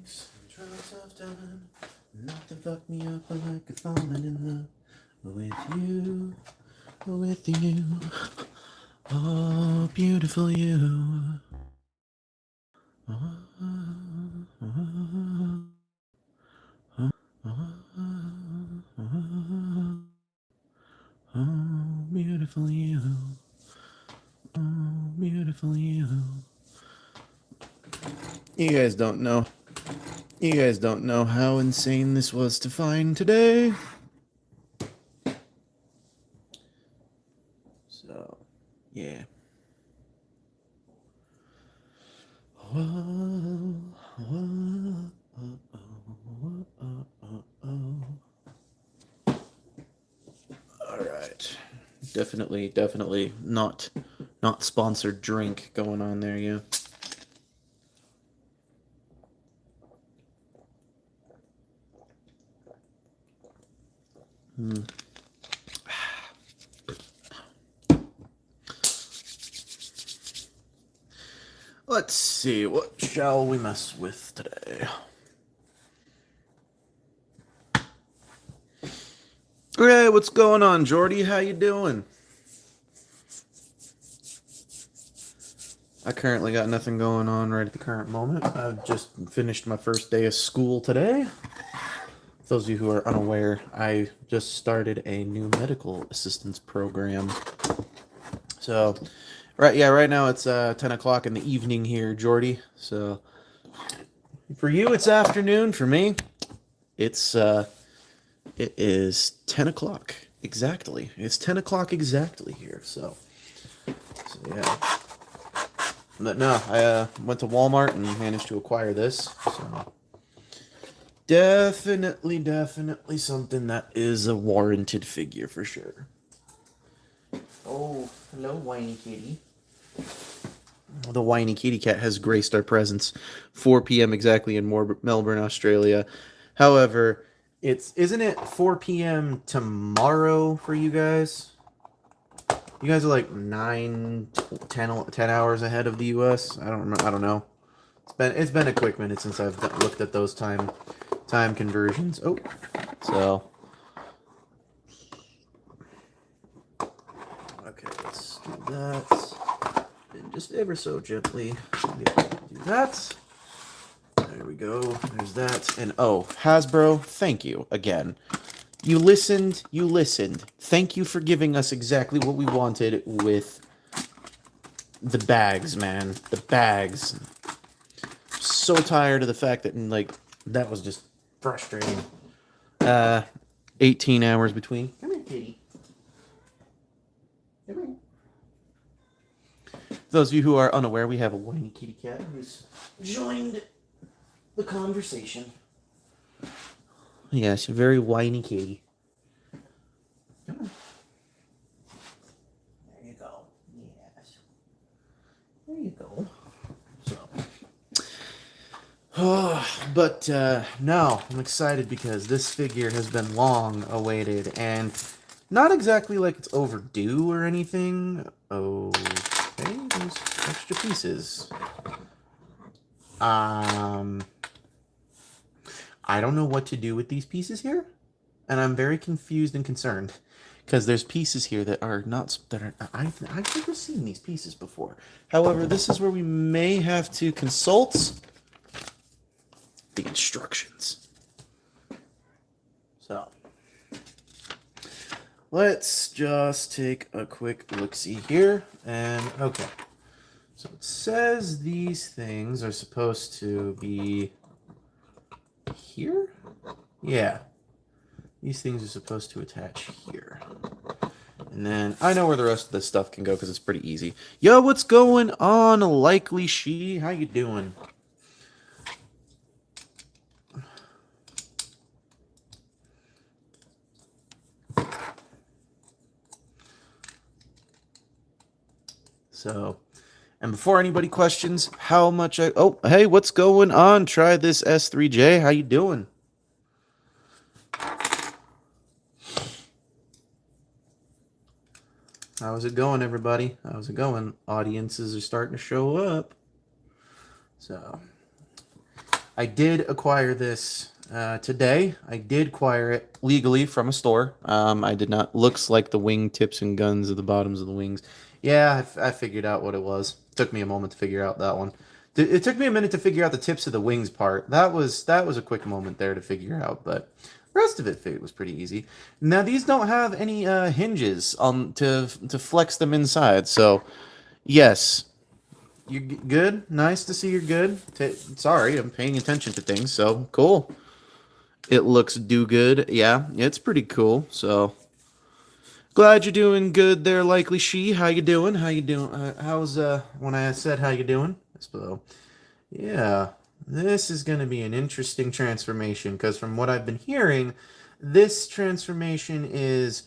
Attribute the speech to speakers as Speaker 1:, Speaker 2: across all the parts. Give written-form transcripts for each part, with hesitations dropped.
Speaker 1: takes drugs I've done not to fuck me up like a falling in love with you, with you. Oh, beautiful you. Oh, beautiful you. Oh, beautiful you. You guys don't know. You guys don't know how insane this was to find today. So, yeah. All right. Definitely not sponsored drink going on there, yeah. Let's see, what shall we mess with today? Hey, what's going on, Jordy? How you doing? I currently got nothing going on right at the current moment. I've just finished my first day of school today. For those of you who are unaware, I just started a new medical assistance program. So, right now it's 10 o'clock in the evening here, Jordy. So, for you it's afternoon. For me, it is 10 o'clock exactly. It's 10 o'clock exactly here. So yeah. But no, I went to Walmart and managed to acquire this. So definitely something that is a warranted figure for sure. Oh, hello, whiny kitty. The whiny kitty cat has graced our presence. 4 p.m. exactly in Melbourne, Australia. However, isn't it 4 p.m. tomorrow for you guys? You guys are like 9, 10 hours ahead of the U.S. I don't know. It's been a quick minute since I've looked at those time conversions. Oh, so okay, let's do that. And just ever so gently do that. There we go. There's that. And oh, Hasbro, thank you again. You listened. Thank you for giving us exactly what we wanted with the bags, man. The bags. So tired of the fact that, like, that was just frustrating. 18 hours between. Come here, kitty. Come here. For those of you who are unaware, we have a whiny kitty cat who's joined the conversation. Yes, a very whiny kitty. Come on. There you go. Yes. There you go. So. But no, I'm excited because this figure has been long awaited and not exactly like it's overdue or anything. Okay, there's extra pieces. I don't know what to do with these pieces here, and I'm very confused and concerned because there's pieces here that are not I've never seen these pieces before. However, this is where we may have to consult the instructions. So let's just take a quick look-see here, and okay. So it says these things are supposed to be here? Yeah. These things are supposed to attach here. And then I know where the rest of this stuff can go because it's pretty easy. Yo, what's going on, Likely She? How you doing? So, and before anybody questions how much oh, hey, what's going on? Try this S3J. How you doing? How's it going, everybody? How's it going? Audiences are starting to show up. So, I did acquire this today. I did acquire it legally from a store. I did not. Looks like the wing tips and guns at the bottoms of the wings. Yeah, I figured out what it was. Took me a moment to figure out that one. It took me a minute to figure out the tips of the wings part. That was a quick moment there to figure out, but the rest of it was pretty easy. Now these don't have any hinges on to flex them inside, so yes, you good? Nice to see you're good. Sorry, I'm paying attention to things, so cool. It looks do good. Yeah, it's pretty cool. So glad you're doing good there, likely she. How you doing? How you doing? How's when I said how you doing? So yeah, this is gonna be an interesting transformation because from what I've been hearing, this transformation is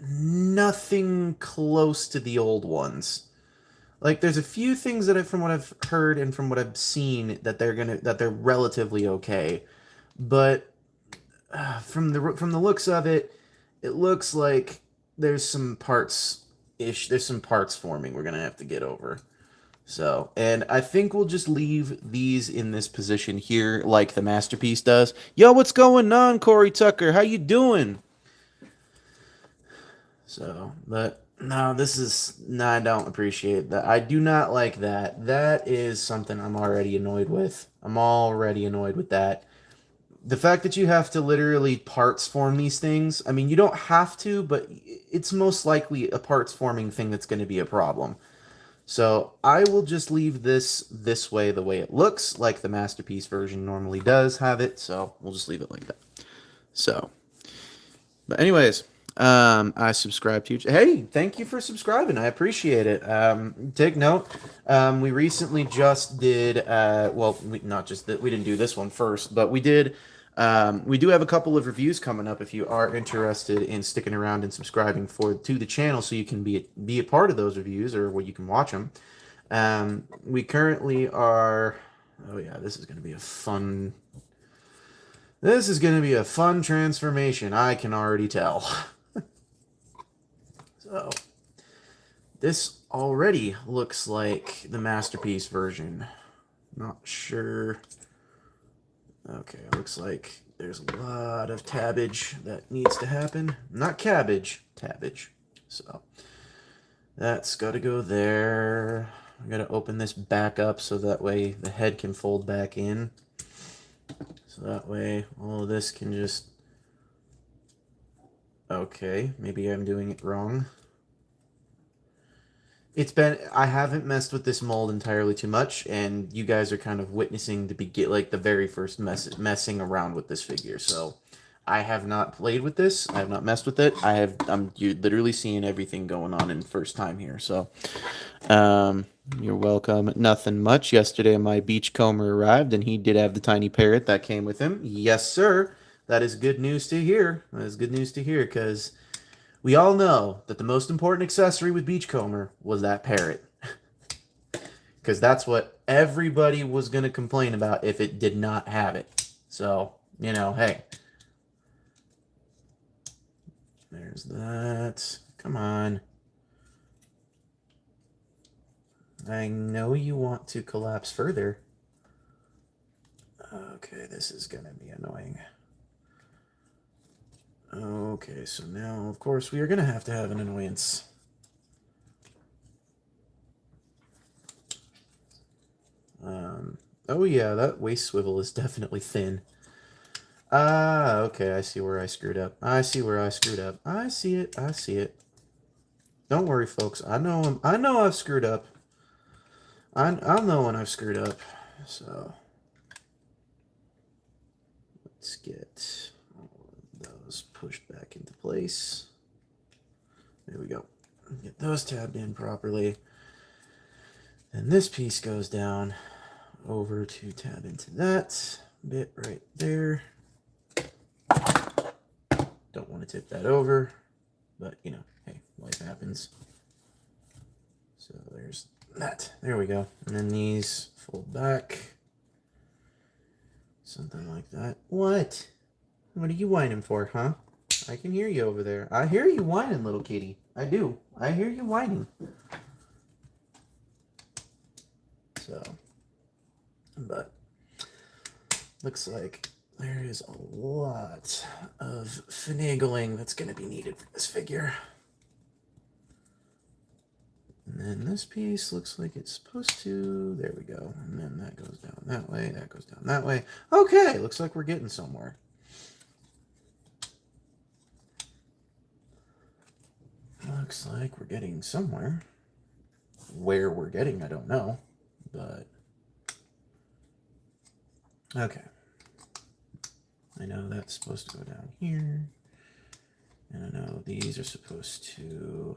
Speaker 1: nothing close to the old ones. Like there's a few things that from what I've heard and from what I've seen that they're relatively okay, but from the looks of it, it looks like there's some parts there's some parts forming we're gonna have to get over. So, and I think we'll just leave these in this position here like the masterpiece does. Yo, what's going on, Corey Tucker? How you doing? So, but no, I don't appreciate that. I do not like that. That is something I'm already annoyed with. I'm already annoyed with that. The fact that you have to literally parts form these things, I mean, you don't have to, but it's most likely a parts forming thing that's going to be a problem. So I will just leave this way, the way it looks, like the masterpiece version normally does have it. So we'll just leave it like that. So, but anyways, I subscribe to you. Hey, thank you for subscribing. I appreciate it. Take note. We recently just did. Well, not just that. We didn't do this one first, but we did. We do have a couple of reviews coming up. If you are interested in sticking around and subscribing to the channel, so you can be a part of those reviews, or where you can watch them. We currently are. Oh yeah, this is going to be a fun. This is going to be a fun transformation. I can already tell. So, this already looks like the masterpiece version. Not sure. Okay, looks like there's a lot of tabbage that needs to happen. Not cabbage, tabbage. So, that's got to go there. I got to open this back up so that way the head can fold back in. So that way all of this can just... Okay, maybe I'm doing it wrong. I haven't messed with this mold entirely too much, and you guys are kind of witnessing the very first messing around with this figure. So I have not played with this. I have not messed with it. You're literally seeing everything going on in first time here. So you're welcome. Nothing much. Yesterday my beachcomber arrived, and he did have the tiny parrot that came with him. Yes, sir. That is good news to hear. That is good news to hear, because we all know that the most important accessory with Beachcomber was that parrot. Because that's what everybody was going to complain about if it did not have it. So, hey. There's that. Come on. I know you want to collapse further. Okay, this is going to be annoying. Okay, so now, of course, we are going to have an annoyance. Oh yeah, that waist swivel is definitely thin. Okay, I see where I screwed up. I see where I screwed up. I see it. I see it. Don't worry, folks. I know I've screwed up. I'll know when I've screwed up. So let's get those pushed back into place. There we go. Get those tabbed in properly. And this piece goes down over to tab into that bit right there. Don't want to tip that over, but hey, life happens. So there's that. There we go. And then these fold back. Something like that. What? What are you whining for, huh? I can hear you over there. I hear you whining, little kitty. I do. I hear you whining. So, but looks like there is a lot of finagling that's going to be needed for this figure. And then this piece looks like it's supposed to, there we go. And then that goes down that way, that goes down that way. Okay, looks like we're getting somewhere. Looks like we're getting somewhere. Where we're getting, I don't know, but okay. I know that's supposed to go down here, and I know these are supposed to,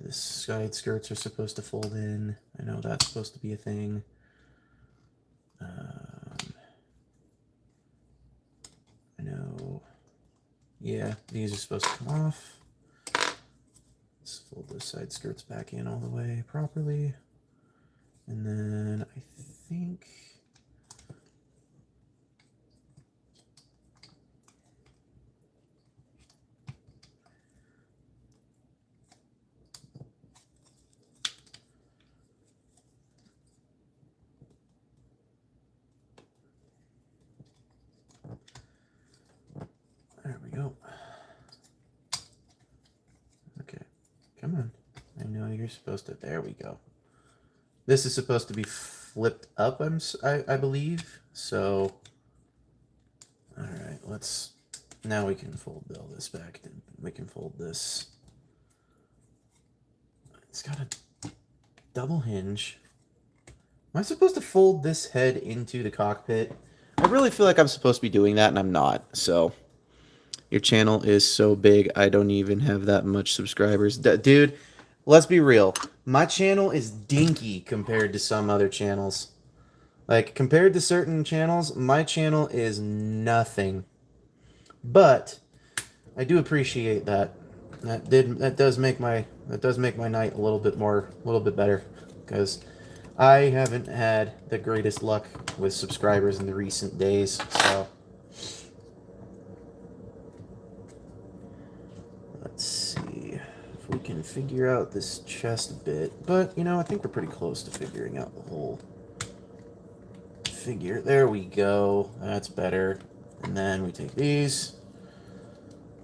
Speaker 1: the side skirts are supposed to fold in. I know that's supposed to be a thing. I know, yeah, these are supposed to come off. Let's fold those side skirts back in all the way properly. And then I think there we go. Okay, come on. I know you're supposed to, there we go. This is supposed to be flipped up, I believe. So, all right, let's, now we can fold all this back. We can fold this. It's got a double hinge. Am I supposed to fold this head into the cockpit? I really feel like I'm supposed to be doing that, and I'm not. So, your channel is so big, I don't even have that much subscribers. Dude, let's be real. My channel is dinky compared to some other channels. Like, compared to certain channels, my channel is nothing. But I do appreciate that. That does make my night a little bit better, because I haven't had the greatest luck with subscribers in the recent days. So let's see if we can figure out this chest a bit. But, you know, I think we're pretty close to figuring out the whole figure. There we go. That's better. And then we take these.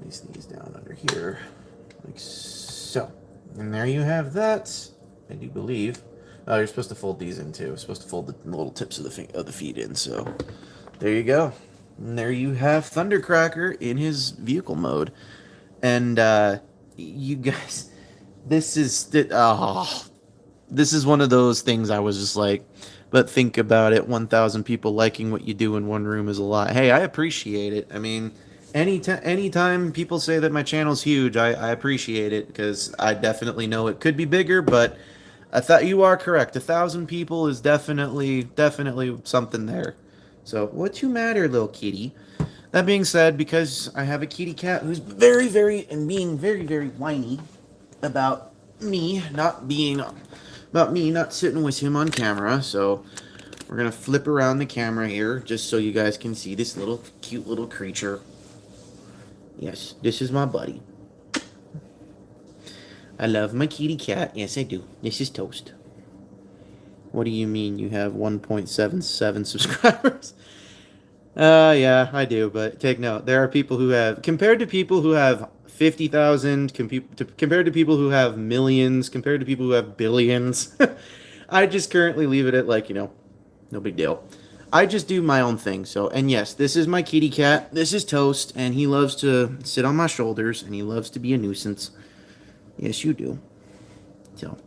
Speaker 1: Place these down under here. Like so. And there you have that. I do believe. Oh, you're supposed to fold these in too. You're supposed to fold the little tips of the feet in. So there you go. And there you have Thundercracker in his vehicle mode. And you guys, this is one of those things I was just like, but think about it, 1,000 people liking what you do in one room is a lot. Hey, I appreciate it. I mean, anytime people say that my channel's huge, I appreciate it, because I definitely know it could be bigger, but I thought you are correct. 1,000 people is definitely something there. So, what's the matter, little kitty? That being said, because I have a kitty cat who's being very whiny about me not sitting with him on camera, so we're gonna flip around the camera here just so you guys can see this little cute little creature. Yes, this is my buddy. I love my kitty cat. Yes, I do. This is Toast. What do you mean you have 1.77 subscribers? Yeah, I do, but take note. There are people who have, compared to people who have 50,000, compared to people who have millions, compared to people who have billions, I just currently leave it at, like, you know, no big deal. I just do my own thing. So, and yes, this is my kitty cat. This is Toast, and he loves to sit on my shoulders, and he loves to be a nuisance. Yes, you do. So,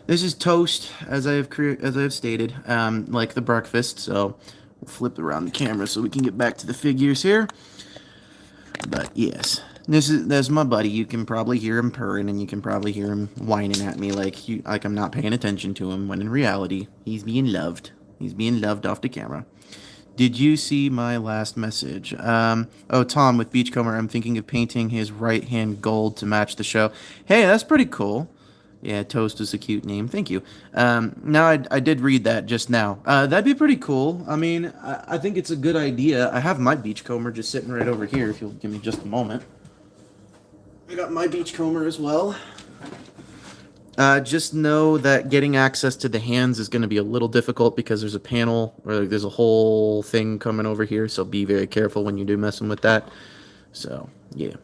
Speaker 1: this is Toast, as I have stated, like the breakfast. So, we'll flip around the camera so we can get back to the figures here. But yes, that's my buddy. You can probably hear him purring, and you can probably hear him whining at me like I'm not paying attention to him, when in reality, he's being loved. He's being loved off the camera. Did you see my last message? Oh, Tom, with Beachcomber, I'm thinking of painting his right hand gold to match the show. Hey, that's pretty cool. Yeah, Toast is a cute name. Thank you. Now, I did read that just now. That'd be pretty cool. I mean, I think it's a good idea. I have my Beachcomber just sitting right over here, if you'll give me just a moment. I got my Beachcomber as well. Just know that getting access to the hands is going to be a little difficult because there's a panel or there's a whole thing coming over here. So be very careful when you do messing with that. So yeah.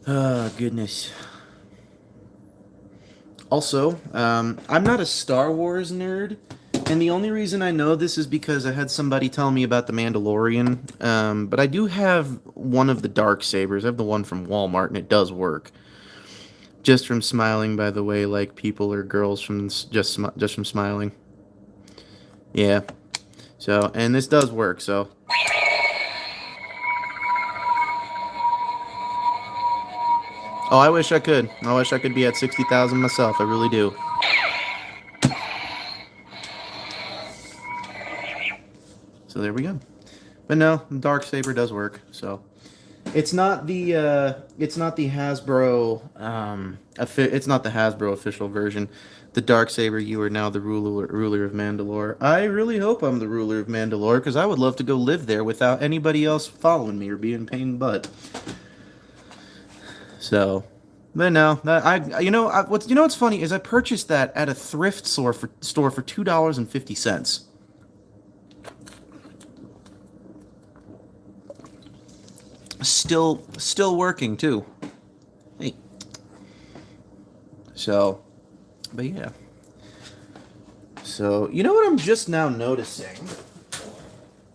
Speaker 1: Oh goodness. Also, I'm not a Star Wars nerd, and the only reason I know this is because I had somebody tell me about the Mandalorian. But I do have one of the dark sabers. I have the one from Walmart, and it does work. Just from smiling, by the way, like people or girls from just from smiling. Yeah. So, and this does work. So, oh, I wish I could. I wish I could be at 60,000 myself. I really do. So there we go. But no, the dark saber does work. So. It's not the Hasbro it's not the Hasbro official version. The Darksaber, you are now the ruler of Mandalore. I really hope I'm the ruler of Mandalore because I would love to go live there without anybody else following me or being pain in the butt. So, but no, what's funny is I purchased that at a thrift store for $2.50. Still working too. Hey. So, but yeah. So, you know what I'm just now noticing?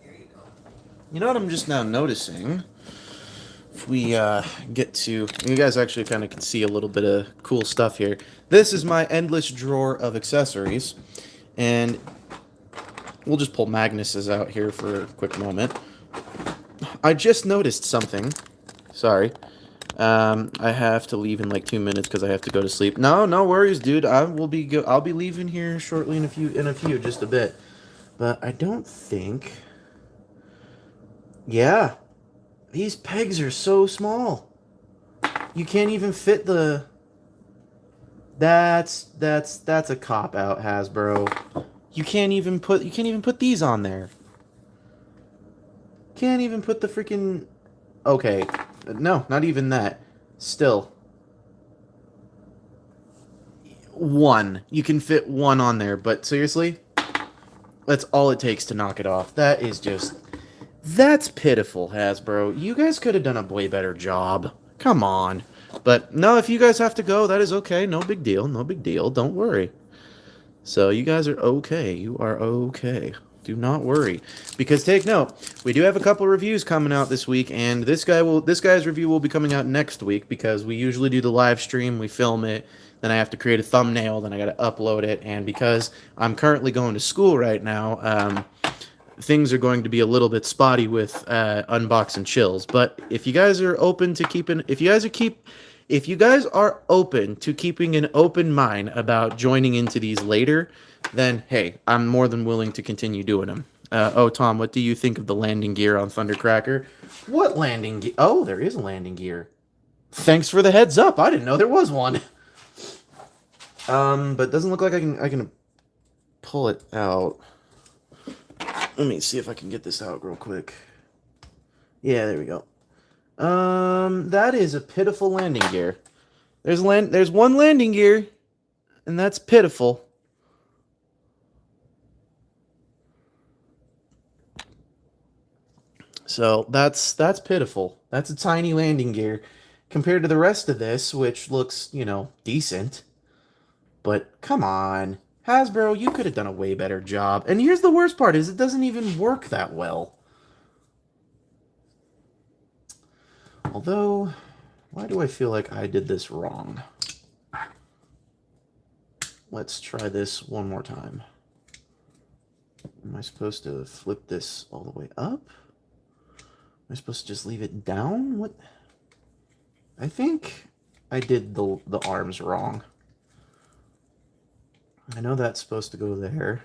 Speaker 1: Here you go. You know what I'm just now noticing? If we get to... You guys actually kind of can see a little bit of cool stuff here. This is my endless drawer of accessories. And we'll just pull Magnus's out here for a quick moment. I just noticed something. Sorry. I have to leave in like 2 minutes because I have to go to sleep. No worries, dude. I'll be leaving here shortly in a few, just a bit. But I don't think. Yeah, these pegs are so small. You can't even fit the. That's a cop out, Hasbro. You can't even put these on there. Can't even put the freaking. Okay. No, not even that. Still. One. You can fit one on there, but seriously? That's all it takes to knock it off. That is just... That's pitiful, Hasbro. You guys could have done a way better job. Come on. But, no, if you guys have to go, that is okay. No big deal. No big deal. Don't worry. So, you guys are okay. You are okay. Do not worry, because take note, we do have a couple reviews coming out this week, and this guy's review will be coming out next week because we usually do the live stream, we film it, then I have to create a thumbnail, then I got to upload it, and because I'm currently going to school right now, things are going to be a little bit spotty with unbox and chills. But if you guys are open to keeping, if you guys are open to keeping an open mind about joining into these later, then, hey, I'm more than willing to continue doing them. Oh, Tom, what do you think of the landing gear on Thundercracker? What landing gear? Oh, there is a landing gear. Thanks for the heads up. I didn't know there was one. But it doesn't look like I can pull it out. Let me see if I can get this out real quick. Yeah, there we go. That is a pitiful landing gear. There's one landing gear, and that's pitiful. So that's pitiful. That's a tiny landing gear compared to the rest of this, which looks, decent. But come on, Hasbro, you could have done a way better job. And here's the worst part is it doesn't even work that well. Although, why do I feel like I did this wrong? Let's try this one more time. Am I supposed to flip this all the way up? Am I supposed to just leave it down? What? I think I did the arms wrong. I know that's supposed to go there.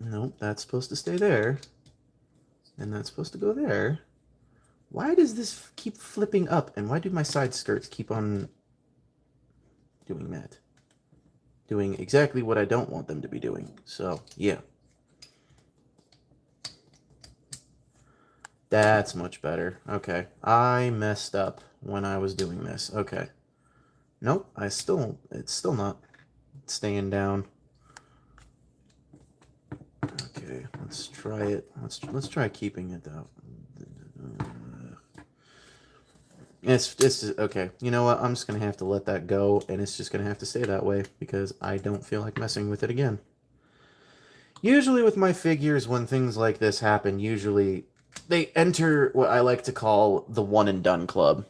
Speaker 1: Nope, that's supposed to stay there. And that's supposed to go there. Why does this keep flipping up? And why do my side skirts keep on doing that? Doing exactly what I don't want them to be doing. So, yeah. That's much better. Okay. I messed up when I was doing this. Okay. Nope, it's still not staying down. Okay, let's try it. Let's try keeping it though. It's okay. You know what? I'm just gonna have to let that go, and it's just gonna have to stay that way because I don't feel like messing with it again. Usually with my figures, when things like this happen, usually they enter what I like to call the one and done club.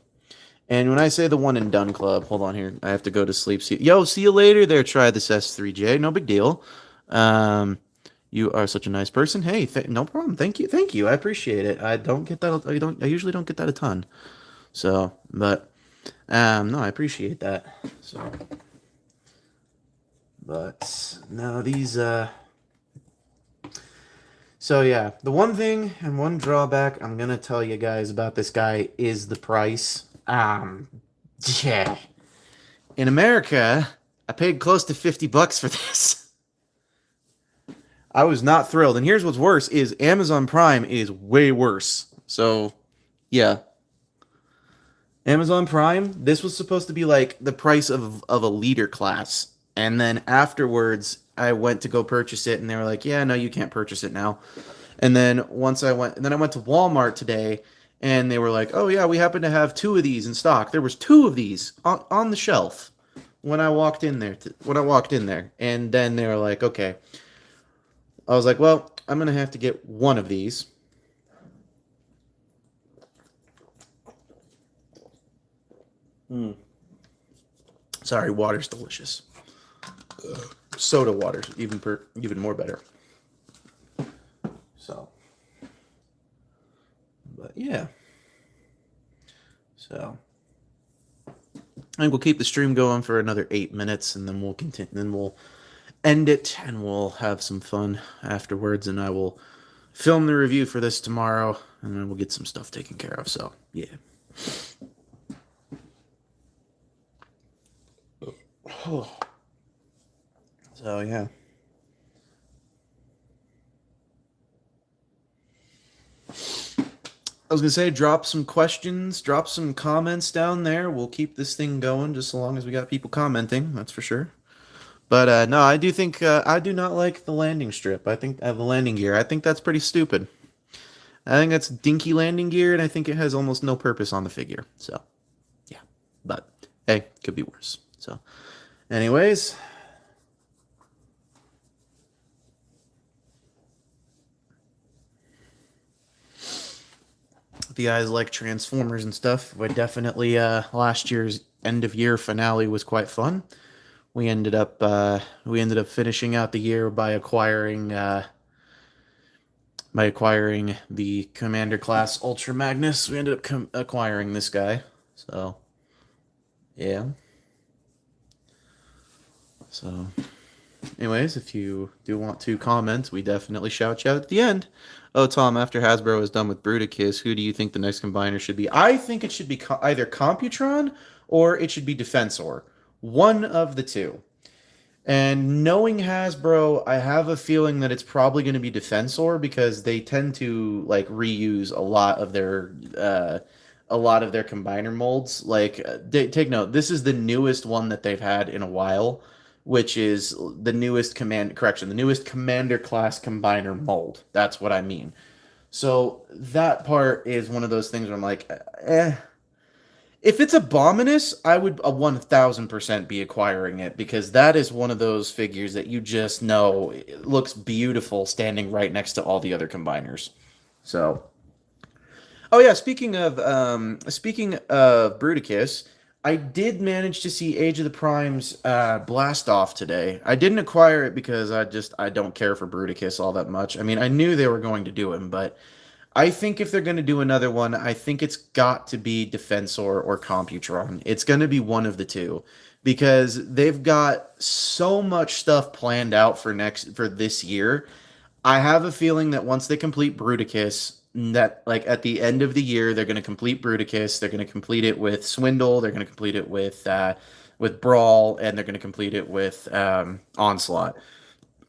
Speaker 1: And when I say the one and done club, hold on here. I have to go to sleep. See you later there. Try this S3J. No big deal. You are such a nice person. Hey, no problem. Thank you. I appreciate it. I don't get that. I usually don't get that a ton. So, but no, I appreciate that. So, but no, these So yeah, the one thing and one drawback I'm gonna tell you guys about this guy is the price. Yeah. In America, I paid close to $50 for this. I was not thrilled. And here's what's worse is Amazon Prime is way worse. So, yeah. Amazon Prime, this was supposed to be like the price of a leader class. And then afterwards, I went to go purchase it, and they were like, "Yeah, no, you can't purchase it now." And then I went to Walmart today, and they were like, "Oh yeah, we happen to have 2 of these in stock." There was 2 of these on the shelf when I walked in there. And then they were like, "Okay." I was like, "Well, I'm gonna have to get one of these." Sorry, water's delicious. Soda water's even more better. So, but yeah. So, I think we'll keep the stream going for another 8 minutes, and then we'll continue. Then we'll end it, and we'll have some fun afterwards. And I will film the review for this tomorrow, and then we'll get some stuff taken care of. So, yeah. So yeah. I was gonna say, drop some questions, drop some comments down there. We'll keep this thing going just so long as we got people commenting. That's for sure. But no, I do think I do not like the landing strip. I think the landing gear. I think that's pretty stupid. I think that's dinky landing gear, and I think it has almost no purpose on the figure. So, yeah. But hey, could be worse. So, anyways. If you guys like Transformers and stuff, we definitely last year's end of year finale was quite fun. We ended up finishing out the year by acquiring the Commander class Ultra Magnus. We ended up acquiring this guy. So, yeah. So, anyways, if you do want to comment, we definitely shout you out at the end. Oh, Tom, after Hasbro is done with Bruticus, who do you think the next combiner should be? I think it should be either Computron or it should be Defensor. One of the two. And knowing Hasbro, I have a feeling that it's probably going to be Defensor because they tend to like reuse a lot of their combiner molds. Like, take note, this is the newest one that they've had in a while, which is the newest the newest Commander class combiner mold. That's what I mean. So that part is one of those things where I'm like, If it's Abominus, I would 1000% be acquiring it because that is one of those figures that you just know it looks beautiful standing right next to all the other combiners. So, oh yeah, speaking of Bruticus, I did manage to see Age of the Prime's Blast Off today. I didn't acquire it because I don't care for Bruticus all that much. I mean, I knew they were going to do him, but I think if they're going to do another one, I think it's got to be Defensor or Computron. It's going to be one of the two because they've got so much stuff planned out for this year. I have a feeling that once they complete Bruticus, that like at the end of the year they're going to complete Bruticus. They're going to complete it with Swindle. They're going to complete it with Brawl, and they're going to complete it with Onslaught.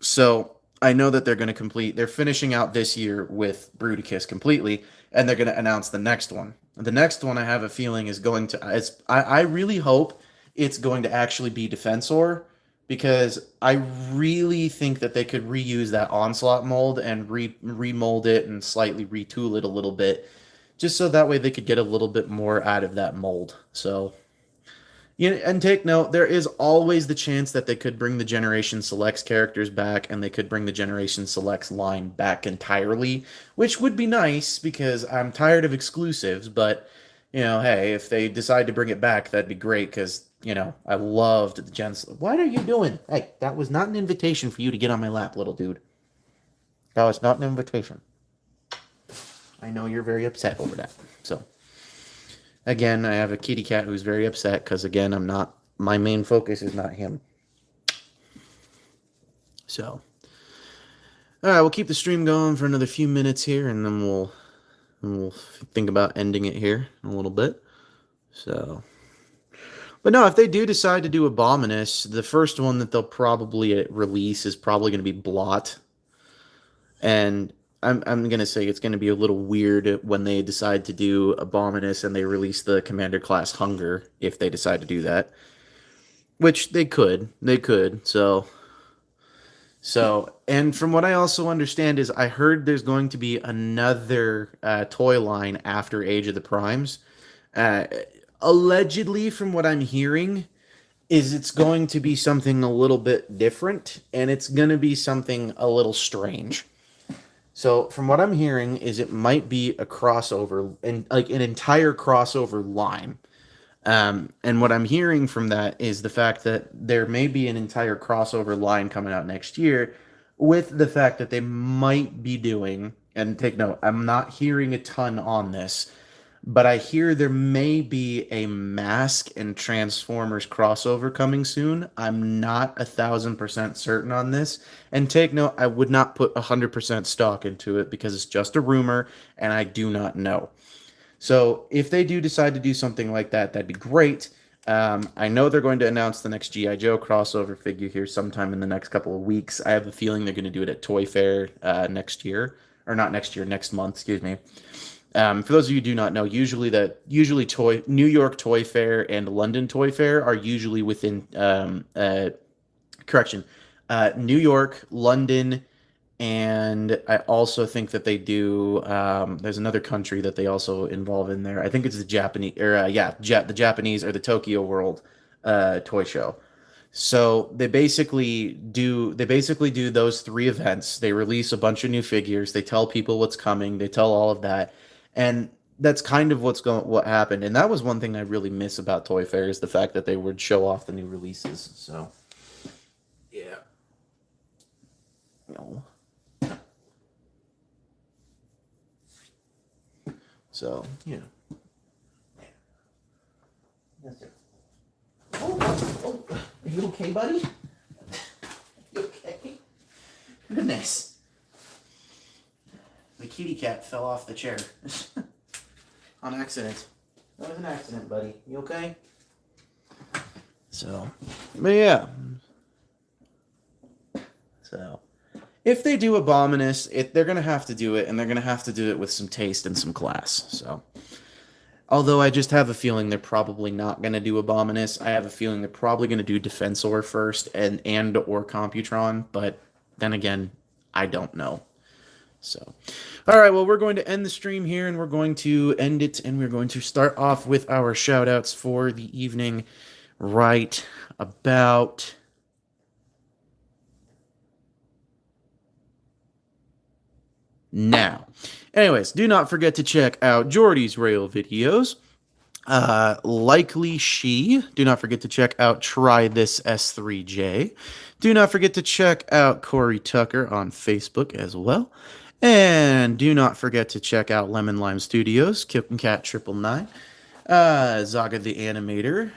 Speaker 1: So I know that they're going to complete. They're finishing out this year with Bruticus completely, and they're going to announce the next one. The next one, I have a feeling, is going to. I really hope it's going to actually be Defensor, because I really think that they could reuse that Onslaught mold and remold it and slightly retool it a little bit, just so that way they could get a little bit more out of that mold. So, yeah, and take note, there is always the chance that they could bring the Generation Selects characters back, and they could bring the Generation Selects line back entirely, which would be nice because I'm tired of exclusives. But, hey, if they decide to bring it back, that'd be great because, I loved the Gen. What are you doing? Hey, that was not an invitation for you to get on my lap, little dude. That was not an invitation. I know you're very upset over that. So. Again, I have a kitty cat who's very upset because, again, my main focus is not him. So, all right, we'll keep the stream going for another few minutes here, and then we'll think about ending it here in a little bit. So, but no, if they do decide to do Abominus, the first one that they'll probably release is probably going to be Blot. And I'm going to say it's going to be a little weird when they decide to do Abominus and they release the Commander Class Hunger, if they decide to do that. Which they could. They could. So, and from what I also understand is I heard there's going to be another toy line after Age of the Primes. Allegedly, from what I'm hearing, is it's going to be something a little bit different, and it's going to be something a little strange. So, from what I'm hearing, is it might be a crossover, and like an entire crossover line. And what I'm hearing from that is the fact that there may be an entire crossover line coming out next year, with the fact that they might be doing, and take note, I'm not hearing a ton on this, but I hear there may be a Mask and Transformers crossover coming soon. I'm not 1,000% certain on this. And take note, I would not put 100% stock into it because it's just a rumor and I do not know. So if they do decide to do something like that, that'd be great. I know they're going to announce the next G.I. Joe crossover figure here sometime in the next couple of weeks. I have a feeling they're going to do it at Toy Fair next year. Or not next year, next month, excuse me. For those of you who do not know, usually New York Toy Fair and London Toy Fair are usually within New York, London, and I also think that they do. There's another country that they also involve in there. I think it's the Japanese, the Japanese or the Tokyo World toy show. So they basically do those three events. They release a bunch of new figures. They tell people what's coming. They tell all of that. And that's kind of what happened. And that was one thing I really miss about Toy Fair, is the fact that they would show off the new releases. So, yeah. No. So, yeah. Yes, sir. Oh, are you okay, buddy? You okay? Goodness. The kitty cat fell off the chair. On accident. That was an accident, buddy. You okay? So, but yeah. So, if they do Abominus, they're going to have to do it, and they're going to have to do it with some taste and some class. So, although I just have a feeling they're probably not going to do Abominus, I have a feeling they're probably going to do Defensor first and or Computron, but then again, I don't know. So, all right, well, we're going to end the stream here, and we're going to end it, and we're going to start off with our shout-outs for the evening right about now. Anyways, do not forget to check out Jordy's Rail videos. Likely She. Do not forget to check out Try This S3J. Do not forget to check out Corey Tucker on Facebook as well. And do not forget to check out Lemon Lime Studios, Kip and Cat 999, Zaga the Animator,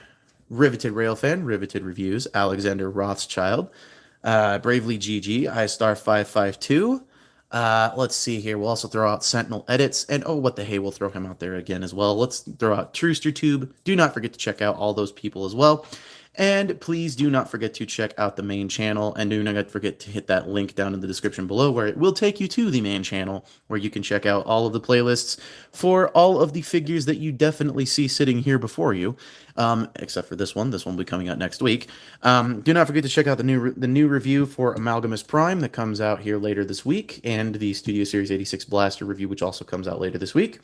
Speaker 1: Riveted Railfan, Riveted Reviews, Alexander Rothschild, Bravely GG, iStar 552. Let's see here. We'll also throw out Sentinel Edits, and oh, what the hey, we'll throw him out there again as well. Let's throw out Trooster Tube. Do not forget to check out all those people as well. And please do not forget to check out the main channel, and do not forget to hit that link down in the description below where it will take you to the main channel where you can check out all of the playlists for all of the figures that you definitely see sitting here before you, except for this one. This one will be coming out next week. Do not forget to check out the new review for Amalgamus Prime that comes out here later this week, and the Studio Series 86 Blaster review, which also comes out later this week.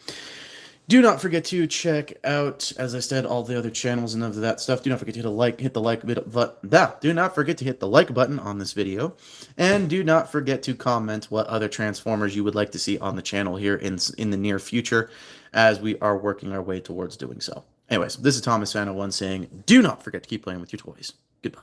Speaker 1: Do not forget to check out, as I said, all the other channels and of that stuff. Do not forget to hit the like button. Do not forget to hit the like button on this video, and do not forget to comment what other Transformers you would like to see on the channel here in the near future, as we are working our way towards doing so. Anyways, this is Thomas Fan 01 saying, do not forget to keep playing with your toys. Goodbye.